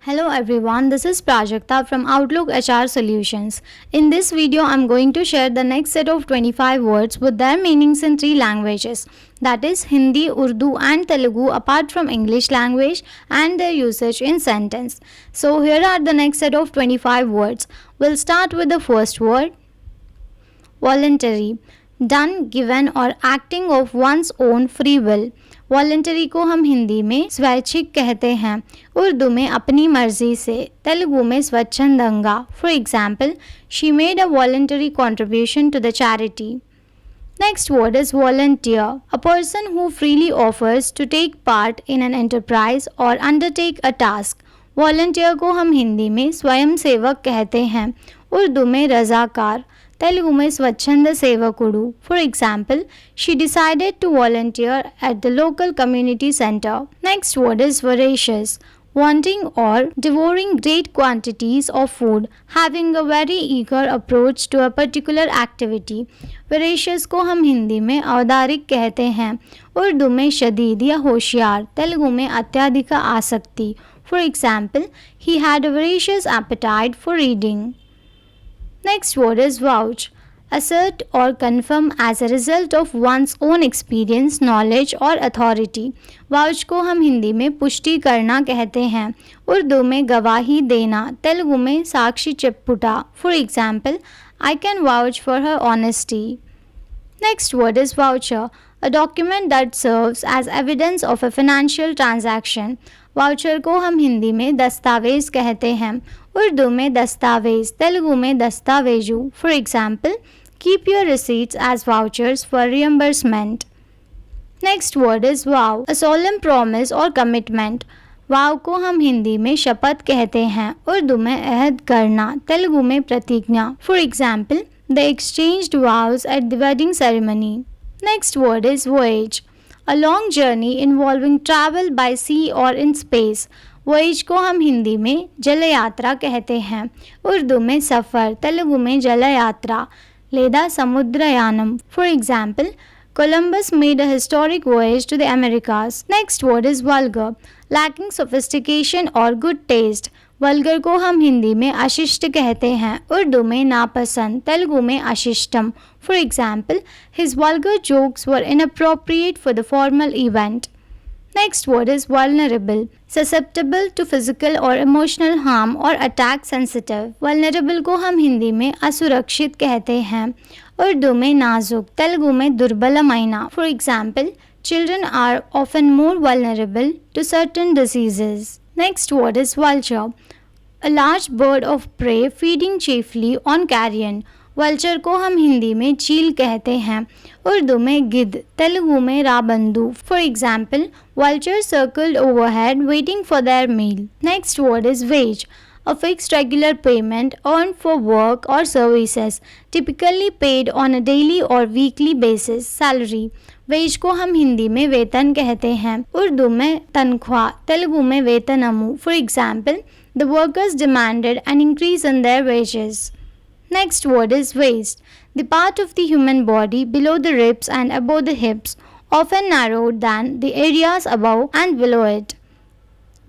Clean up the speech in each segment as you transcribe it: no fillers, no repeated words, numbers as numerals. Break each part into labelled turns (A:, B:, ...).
A: Hello everyone, this is Prajakta from Outlook HR Solutions. In this video, I'm going to share the next set of 25 words with their meanings in three languages, that is Hindi, Urdu and Telugu apart from English language and their usage in sentence. So here are the next set of 25 words. We'll start with the first word, voluntary, done, given or acting of one's own free will. Voluntary को हम हिंदी में स्वैच्छिक कहते हैं, उर्दू में अपनी मर्जी से, तेलुगु में स्वच्छंदंगा. For example, she made a voluntary contribution to the charity. Next word is volunteer, a person who freely offers to take part in an enterprise or undertake a task. Volunteer को हम हिंदी में स्वयं सेवक कहते हैं, उर्दू में रजाकार, तेलुगु में स्वच्छंद सेवकुडु. For example, she decided to volunteer at the local community centre. Next word is voracious, wanting or devouring great quantities of food, having a very eager approach to a particular activity. voracious को हम हिंदी में औदारिक कहते हैं, उर्दू में शदीद या होशियार, तेलुगु में अत्यधिक आसक्ति. For example, he had a voracious appetite for reading. Next word is vouch, assert or confirm as a result of one's own experience, knowledge or authority. Vouch को हम हिंदी में पुष्टि करना कहते हैं, उर्दू में गवाही देना, तेलुगु में साक्षी चेप्पुटा. For example, I can vouch for her honesty. Next word is voucher, a document that serves as evidence of a financial transaction. Voucher को हम हिंदी में दस्तावेज कहते हैं, उर्दू में दस्तावेज, तेलुगु में दस्तावेजू. For example, keep your receipts as vouchers for reimbursement. Next word is vow, a solemn promise or commitment. Vow को हम हिंदी में शपथ कहते हैं, उर्दू में अहद करना, तेलुगु में प्रतिज्ञा. For example, they exchanged vows at the wedding ceremony. Next word is voyage, a long journey involving travel by sea or in space. voyage को हम हिंदी में जल यात्रा कहते हैं, उर्दू में सफ़र, तेलुगु में जल यात्रा లేదా समुद्रयानम. For example, Columbus made a historic voyage to the Americas. Next word is vulgar, lacking sophistication or good taste. Vulgar को हम हिंदी में अशिष्ट कहते हैं, उर्दू में नापसंद, तेलुगु में अशिष्टम. For example, his vulgar jokes were inappropriate for the formal event. Next word is vulnerable, susceptible to physical or emotional harm or attack sensitive. Vulnerable को हम हिंदी में असुरक्षित कहते हैं, उर्दू में नाजुक, तेलुगु में दुर्बलమైన. For example, children are often more vulnerable to certain diseases. Next word is vulture, a large bird of prey feeding chiefly on carrion. Vulture को हम हिंदी में चील कहते हैं, उर्दू में गिद्ध, तेलुगु में राबंदू. For example, vultures circled overhead waiting for their meal. Next word is wage, a fixed regular payment earned for work or services, typically paid on a daily or weekly basis. Salary. Wage को हम हिंदी में वेतन कहते हैं, उर्दू में तनख्वाह, तेलुगु में वेतनमु. For example, the workers demanded an increase in their wages. Next word is waist, the part of the human body below the ribs and above the hips, often narrowed than the areas above and below it.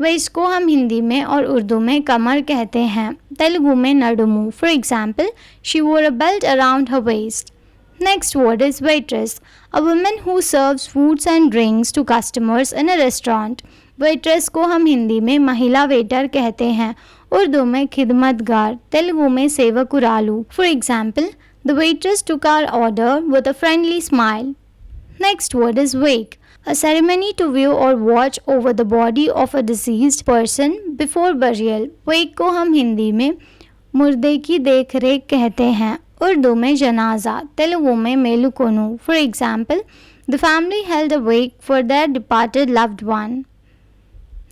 A: Waste को हम हिंदी में और उर्दू में कमर कहते हैं, तेलुगु में नडुमु. For example, she wore a belt around her waist. Next word is waitress, a woman who serves foods and drinks to customers in a restaurant. Waitress को हम हिंदी में महिला वेटर कहते हैं, उर्दू में खिदमतगार, तेलुगु में सेवकुरालू. For example, the waitress took our order with a friendly smile. Next word is wake, a ceremony to view or watch over the body of a deceased person before burial. wake को हम हिंदी में मुर्दे की देख रेख कहते हैं, उर्दू में जनाजा, तेलुगु में मेलुकोनु. For example, the family held a wake for their departed loved one.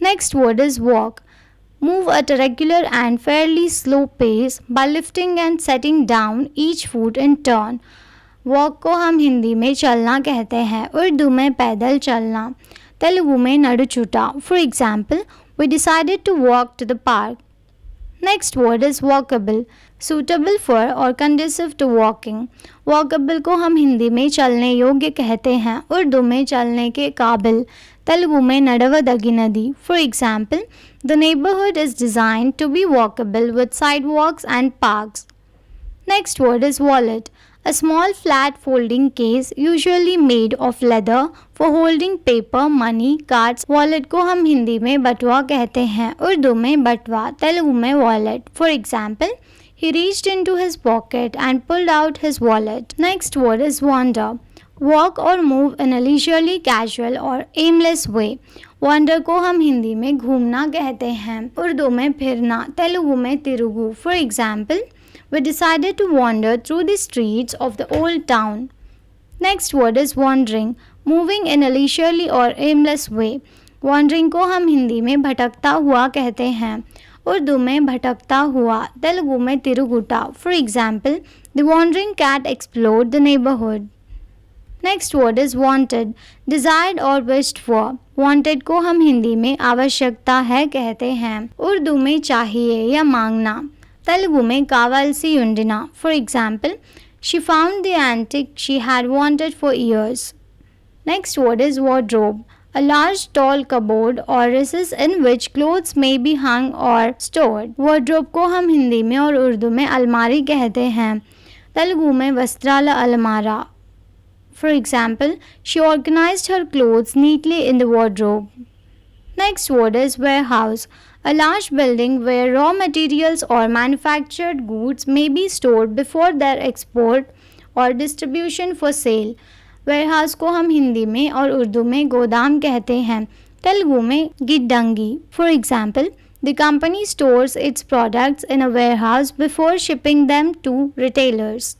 A: Next word is walk, move at a regular and fairly slow pace by lifting and setting down each foot in turn. Walk को हम हिंदी में चलना कहते हैं, उर्दू में पैदल चलना, तेलुगु में नडुचुटा. For example, we decided to walk to the park. Next word is walkable, suitable for और conducive to walking। walkable को हम हिंदी में चलने योग्य कहते हैं, उर्दू में चलने के काबिल, तेलुगु में नडवदगिनदी। For example, the neighborhood is designed to be walkable with sidewalks and parks। Next word is wallet. A small flat folding case usually made of leather for holding paper, money, cards। Wallet को हम हिंदी में बटुआ कहते हैं, उर्दू में बटवा, तेलुगु में wallet। For example, he reached into his pocket and pulled out his wallet। Next word is wander. Walk or move in a leisurely, casual or aimless way। wander को हम हिंदी में घूमना कहते हैं, उर्दू में फिरना, तेलुगु में तिरुगु। For example, we decided to wander through the streets of the old town। Next word is wandering. Moving in a leisurely or aimless way। wandering को हम हिंदी में भटकता हुआ कहते हैं, उर्दू में भटकता हुआ, तेलुगु में तिरुगुटा। For example, the wandering cat explored the neighborhood। Next word is wanted. Desired or wished for। wanted को हम हिंदी में आवश्यकता है कहते हैं, उर्दू में चाहिए या मांगना, तेलुगु में कावाल्सी उंडिना। For example, she found the antique she had wanted for years। Next word is wardrobe. A large tall cupboard or recess in which clothes may be hung or stored। wardrobe को हम हिंदी में और उर्दू में अलमारी कहते हैं, तेलुगु में वस्त्राला अलमारा। For example, she organized her clothes neatly in the wardrobe। Next word is warehouse. A large building where raw materials or manufactured goods may be stored before their export or distribution for sale। warehouse को हम हिंदी में और उर्दू में गोदाम कहते हैं, तेलुगु में गिड्डंगी। For example, the company stores its products in a warehouse before shipping them to retailers।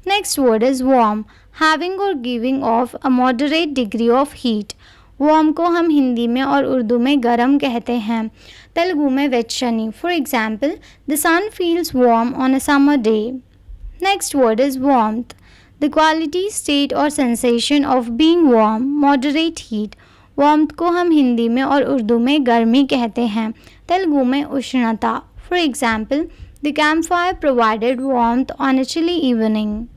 A: Next word is warm. Having or giving off a moderate degree of heat। warm को हम हिंदी में और उर्दू में गर्म कहते हैं, तेलुगु में वेच्चनी। For example, the sun feels warm on a summer day। Next word is warmth. The quality, state or sensation of being warm, moderate heat। warmth को हम हिंदी में और उर्दू में गर्मी कहते हैं, तेलुगु में उष्णता। For example, the campfire provided warmth on a chilly evening।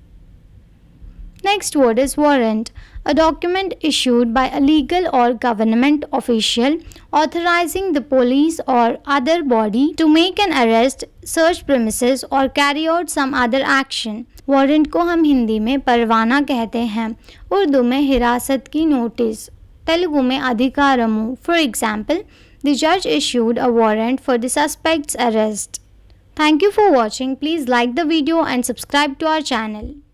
A: Next word is warrant. A document issued by a legal or government official authorizing the police or other body to make an arrest, search premises or carry out some other action। Warrant को हम हिंदी में परवाना कहते हैं, उर्दू में हिरासत की notice, Telugu में अधिकारमु। For example, the judge issued a warrant for the suspect's arrest। Thank you for watching. Please like the video and subscribe to our channel।